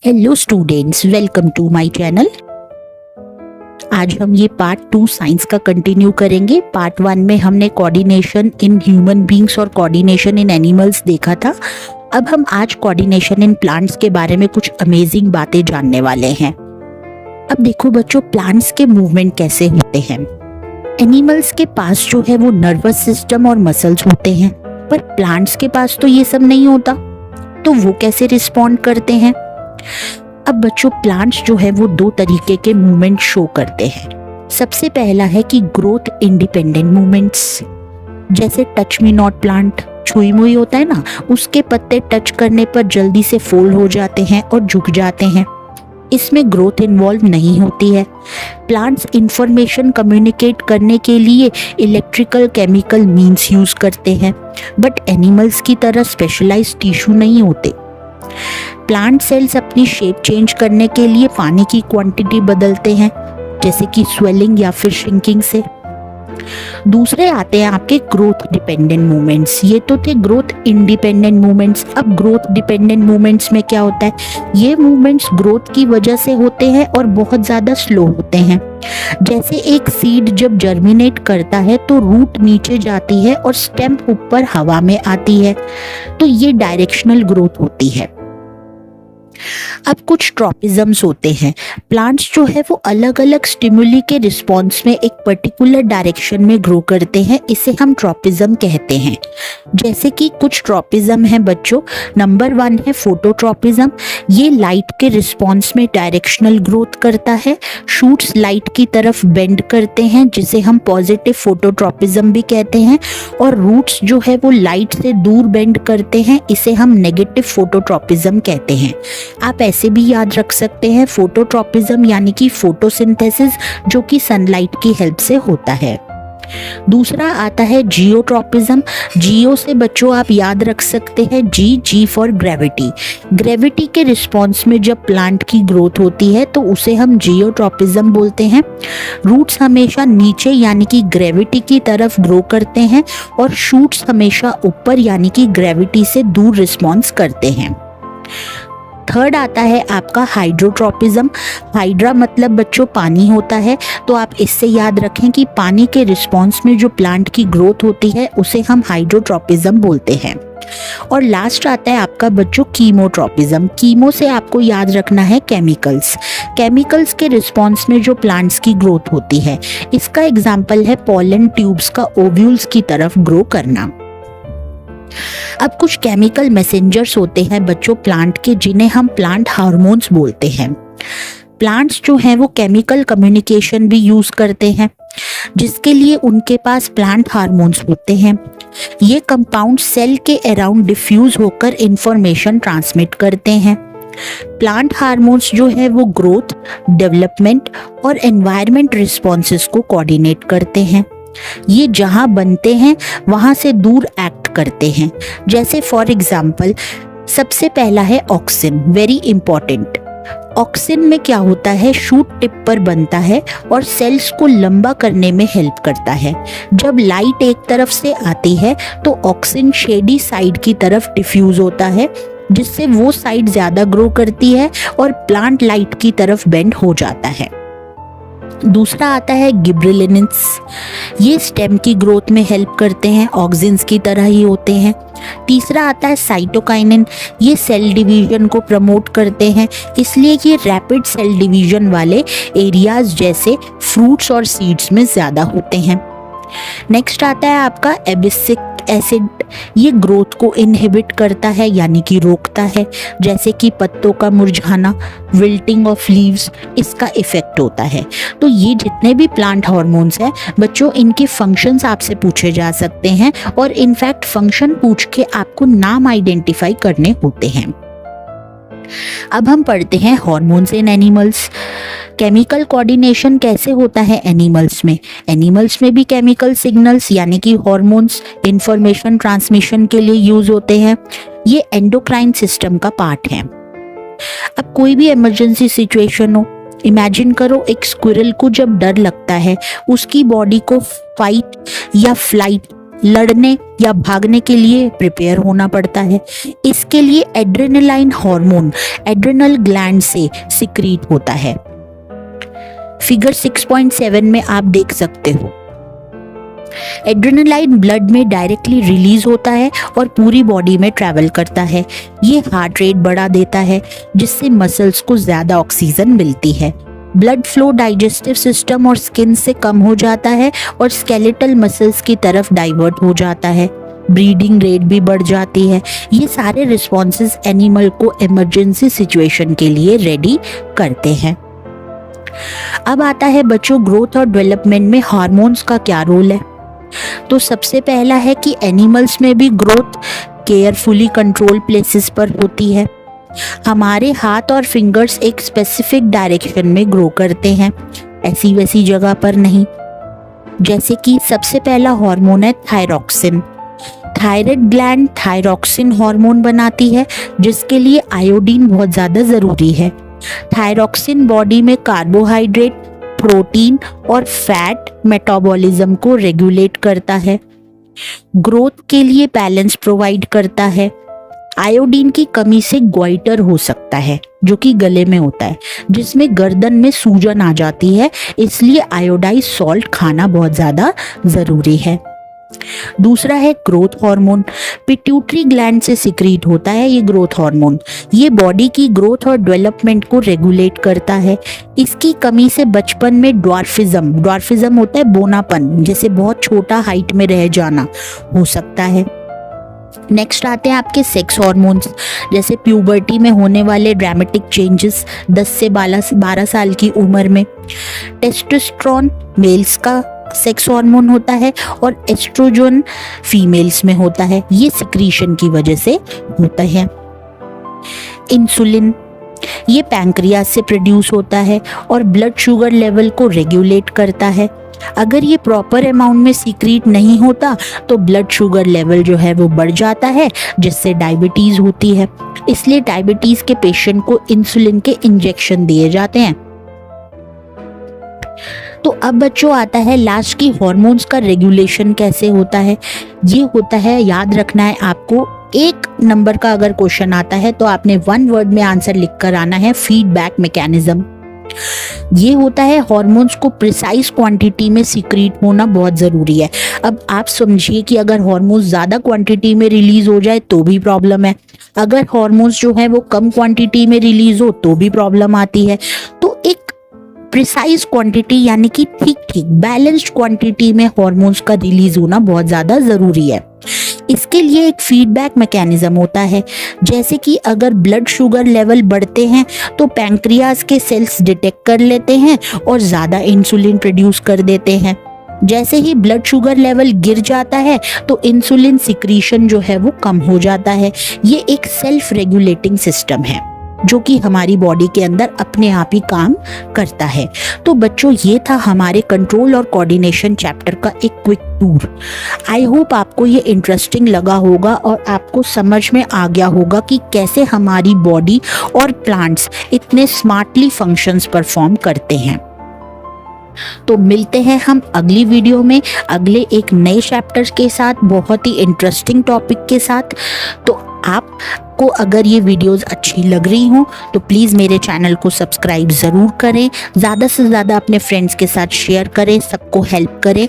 Hello students, welcome to my channel. आज हम ये पार्ट 2 साइंस का कंटिन्यू करेंगे। पार्ट 1 में हमने कोऑर्डिनेशन इन ह्यूमन बींग्स और कोऑर्डिनेशन इन एनिमल्स देखा था। अब हम आज कोऑर्डिनेशन इन प्लांट्स के बारे में कुछ अमेजिंग बातें जानने वाले हैं। अब देखो बच्चों, प्लांट्स के मूवमेंट कैसे होते हैं। एनिमल्स के पास जो है वो नर्वस सिस्टम और मसल्स होते हैं, पर प्लांट्स के पास तो ये सब नहीं होता, तो वो कैसे रिस्पॉन्ड करते हैं। अब बच्चों, प्लांट्स जो है वो दो तरीके के मूवमेंट शो करते हैं। सबसे पहला है कि ग्रोथ इंडिपेंडेंट मूवमेंट्स, जैसे टच मी नॉट प्लांट, छुई मुई होता है ना, उसके पत्ते टच करने पर जल्दी से फोल्ड हो जाते हैं और झुक जाते हैं। इसमें ग्रोथ इन्वॉल्व नहीं होती है। प्लांट्स इंफॉर्मेशन कम्युनिकेट करने के लिए इलेक्ट्रिकल केमिकल मीन्स यूज करते हैं, बट एनिमल्स की तरह स्पेशलाइज्ड टिश्यू नहीं होते। प्लांट सेल्स अपनी शेप चेंज करने के लिए पानी की क्वांटिटी बदलते हैं, जैसे कि स्वेलिंग या फिर श्रिंकिंग से। दूसरे आते हैं आपके ग्रोथ डिपेंडेंट मूवमेंट्स। ये तो थे ग्रोथ इंडिपेंडेंट मूवमेंट्स। अब ग्रोथ डिपेंडेंट मूवमेंट्स में क्या होता है, ये मूवमेंट्स ग्रोथ की वजह से होते हैं और बहुत ज्यादा स्लो होते हैं। जैसे एक सीड जब जर्मिनेट करता है तो रूट नीचे जाती है और स्टेम ऊपर हवा में आती है, तो ये डायरेक्शनल ग्रोथ होती है। अब कुछ ट्रॉपिज्म्स होते हैं। प्लांट्स जो है वो अलग अलग स्टिमुली के रिस्पॉन्स में एक पर्टिकुलर डायरेक्शन में ग्रो करते हैं, इसे हम ट्रॉपिज्म कहते हैं। जैसे कि कुछ ट्रॉपिज्म है बच्चों। नंबर 1 है फोटोट्रॉपिज्म। ये लाइट के रिस्पॉन्स में डायरेक्शनल ग्रोथ करता है। शूट्स लाइट की तरफ बेंड करते हैं, जिसे हम पॉजिटिव फोटोट्रॉपिज्म भी कहते हैं। और रूट्स जो है वो लाइट से दूर बेंड करते हैं, इसे हम नेगेटिव फोटोट्रॉपिज्म कहते हैं। आप ऐसे भी याद रख सकते हैं, फोटोट्रॉपिज्म यानी कि फोटोसिंथेसिस, जो कि सनलाइट की हेल्प से होता है। दूसरा आता है जियोट्रॉपिज्म। जियो से बच्चों आप याद रख सकते हैं जी फॉर ग्रेविटी। ग्रेविटी के रिस्पॉन्स में जब प्लांट की ग्रोथ होती है तो उसे हम जियोट्रॉपिज्म बोलते हैं। रूट्स हमेशा नीचे यानी कि ग्रेविटी की तरफ ग्रो करते हैं और शूट्स हमेशा ऊपर यानी कि ग्रेविटी से दूर रिस्पॉन्स करते हैं। थर्ड आता है आपका हाइड्रोट्रॉपिज्म। हाइड्रा मतलब बच्चों पानी होता है, तो आप इससे याद रखें कि पानी के रिस्पॉन्स में जो प्लांट की ग्रोथ होती है उसे हम हाइड्रोट्रॉपिज्म बोलते हैं। और लास्ट आता है आपका बच्चों कीमोट्रॉपिज्म। कीमो से आपको याद रखना है केमिकल्स। केमिकल्स के रिस्पॉन्स में जो प्लांट्स की ग्रोथ होती है, इसका एग्जाम्पल है पॉलन ट्यूब्स का ओव्यूल्स की तरफ ग्रो करना। अब कुछ केमिकल मैसेंजर्स होते हैं बच्चों प्लांट के, जिन्हें हम प्लांट हार्मोन्स बोलते हैं। प्लांट्स जो हैं वो केमिकल कम्युनिकेशन भी यूज करते हैं, जिसके लिए उनके पास प्लांट हार्मोन्स होते हैं। ये कंपाउंड सेल के अराउंड डिफ्यूज होकर इंफॉर्मेशन ट्रांसमिट करते हैं। प्लांट हार्मोन्स जो है वो ग्रोथ, डेवलपमेंट और एनवायरनमेंट रिस्पॉन्सेस को कोऑर्डिनेट करते हैं। ये जहां बनते हैं वहां से दूर एक्ट करते हैं। जैसे फॉर एग्जाम्पल, सबसे पहला है ऑक्सिन, वेरी इंपॉर्टेंट। ऑक्सिन में क्या होता है, शूट टिप पर बनता है और सेल्स को लंबा करने में हेल्प करता है। जब लाइट एक तरफ से आती है तो ऑक्सिन शेडी साइड की तरफ डिफ्यूज होता है, जिससे वो साइड ज्यादा ग्रो करती है और प्लांट लाइट की तरफ बेंड हो जाता है। दूसरा आता है गिबरेलिन्स। ये स्टेम की ग्रोथ में हेल्प करते हैं, ऑक्सिन्स की तरह ही होते हैं। तीसरा आता है साइटोकाइनिन। ये सेल डिवीजन को प्रमोट करते हैं, इसलिए ये रैपिड सेल डिवीजन वाले एरियाज जैसे फ्रूट्स और सीड्स में ज्यादा होते हैं। नेक्स्ट आता है आपका एबिसिक एसिड। ये ग्रोथ को इनहिबिट करता है यानी कि रोकता है, जैसे कि पत्तों का मुरझाना, विल्टिंग ऑफ लीव्स, इसका इफेक्ट होता है। तो ये जितने भी प्लांट हार्मोन्स हैं बच्चों, इनके फंक्शंस आपसे पूछे जा सकते हैं और इनफैक्ट फंक्शन पूछ के आपको नाम आइडेंटिफाई करने होते हैं। अब हम पढ़ते हैं हार्मोन्स इन एनिमल्स। केमिकल कोऑर्डिनेशन कैसे होता है एनिमल्स में। एनिमल्स में भी केमिकल सिग्नल्स यानी कि हार्मोन्स इंफॉर्मेशन ट्रांसमिशन के लिए यूज होते हैं। ये एंडोक्राइन सिस्टम का पार्ट है। अब कोई भी इमरजेंसी सिचुएशन हो, इमेजिन करो एक स्क्विरल को जब डर लगता है, उसकी बॉडी को फाइट या फ्लाइट लड़ने या भागने के लिए प्रिपेयर होना पड़ता है। इसके लिए एड्रेनालाइन हार्मोन एड्रेनल ग्लैंड से सिक्रीट होता है। फिगर 6.7 में आप देख सकते हो एड्रेनालाइन ब्लड में डायरेक्टली रिलीज होता है और पूरी बॉडी में ट्रैवल करता है। ये हार्ट रेट बढ़ा देता है जिससे मसल्स को ज्यादा ऑक्सीजन मिलती है। ब्लड फ्लो डाइजेस्टिव सिस्टम और स्किन से कम हो जाता है और स्केलेटल मसल्स की तरफ डाइवर्ट हो जाता है। ब्रीडिंग रेट भी बढ़ जाती है। ये सारे रिस्पॉन्सेस एनिमल को इमरजेंसी सिचुएशन के लिए रेडी करते हैं। अब आता है बच्चों ग्रोथ और डेवलपमेंट में हार्मोन्स का क्या रोल है। तो सबसे पहला है कि एनिमल्स में भी ग्रोथ केयरफुली कंट्रोल प्लेसेस पर होती है। हमारे हाथ और फिंगर्स एक स्पेसिफिक डायरेक्शन में ग्रो करते हैं, ऐसी वैसी जगह पर नहीं। जैसे कि सबसे पहला हार्मोन है thyroxine. Thyroid gland thyroxine hormone बनाती है जिसके लिए आयोडीन बहुत ज्यादा जरूरी है। थायरॉक्सिन बॉडी में कार्बोहाइड्रेट, प्रोटीन और फैट मेटाबॉलिज्म को रेगुलेट करता है। ग्रोथ के लिए बैलेंस प्रोवाइड करता है। आयोडीन की कमी से गोइटर हो सकता है जो कि गले में होता है, जिसमें गर्दन में सूजन आ जाती है, इसलिए आयोडाइज सॉल्ट खाना बहुत ज्यादा जरूरी है। दूसरा है ग्रोथ हार्मोन। पिट्यूटरी ग्लैंड से सिक्रीट होता है ये ग्रोथ हार्मोन। ये बॉडी की ग्रोथ और डेवलपमेंट को रेगुलेट करता है। इसकी कमी से बचपन में ड्वार्फिज्म होता है बोनापन, जैसे बहुत छोटा हाइट में रह जाना हो सकता है। नेक्स्ट आते हैं आपके सेक्स हार्मोन्स, जैसे प्यूबर्टी में होने वाले ड्रामेटिक चेंजेस 10 से 12 साल की उम्र में। टेस्टोस्टेरोन मेल्स का सेक्स हार्मोन होता है और एस्ट्रोजन फीमेल्स में होता है। ये सिक्रीशन की वजह से होता है। इंसुलिन ये पैंक्रियास से प्रोड्यूस होता है और ब्लड शुगर लेवल को रेगुलेट करता है। अगर ये प्रॉपर अमाउंट में सीक्रेट नहीं होता तो ब्लड शुगर लेवल जो है वो बढ़ जाता है, जिससे डायबिटीज होती है। इसलिए डायबिटीज के पेशेंट को इंसुलिन के इंजेक्शन दिए जाते हैं। तो अब बच्चों आता है लास्ट की हार्मोन्स का रेगुलेशन कैसे होता है। ये होता है, याद रखना है आपको, 1 नंबर का अगर क्वेश्चन आता है तो आपने 1 वर्ड में आंसर लिख कर आना है, फीडबैक मैकेनिज्म। ये होता है हार्मोन्स को प्रिसाइज क्वांटिटी में सीक्रेट होना बहुत जरूरी है। अब आप समझिए कि अगर हार्मोन्स ज्यादा क्वांटिटी में रिलीज हो जाए तो भी प्रॉब्लम है, अगर हार्मोन्स जो है वो कम क्वांटिटी में रिलीज हो तो भी प्रॉब्लम आती है। तो एक प्रिसाइज क्वांटिटी यानी कि ठीक बैलेंस्ड क्वांटिटी में हार्मोन्स का रिलीज होना बहुत ज्यादा जरूरी है। इसके लिए एक फीडबैक मैकेनिज्म होता है, जैसे कि अगर ब्लड शुगर लेवल बढ़ते हैं तो पैंक्रियास के सेल्स डिटेक्ट कर लेते हैं और ज्यादा इंसुलिन प्रोड्यूस कर देते हैं। जैसे ही ब्लड शुगर लेवल गिर जाता है तो इंसुलिन सिक्रीशन जो है वो कम हो जाता है। ये एक सेल्फ रेगुलेटिंग सिस्टम है जो कि हमारी बॉडी के अंदर अपने आप ही काम करता है। तो बच्चों ये था हमारे कंट्रोल और कोऑर्डिनेशन चैप्टर का एक क्विक टूर। आई होप आपको ये इंटरेस्टिंग लगा होगा और आपको समझ में आ गया होगा कि कैसे हमारी बॉडी और प्लांट्स इतने स्मार्टली फंक्शंस परफॉर्म करते हैं। तो मिलते हैं हम अगली वीडियो में अगले एक नए चैप्टर के साथ, बहुत ही इंटरेस्टिंग टॉपिक के साथ। तो आपको अगर ये वीडियोस अच्छी लग रही हो तो प्लीज़ मेरे चैनल को सब्सक्राइब ज़रूर करें, ज़्यादा से ज़्यादा अपने फ्रेंड्स के साथ शेयर करें, सबको हेल्प करें।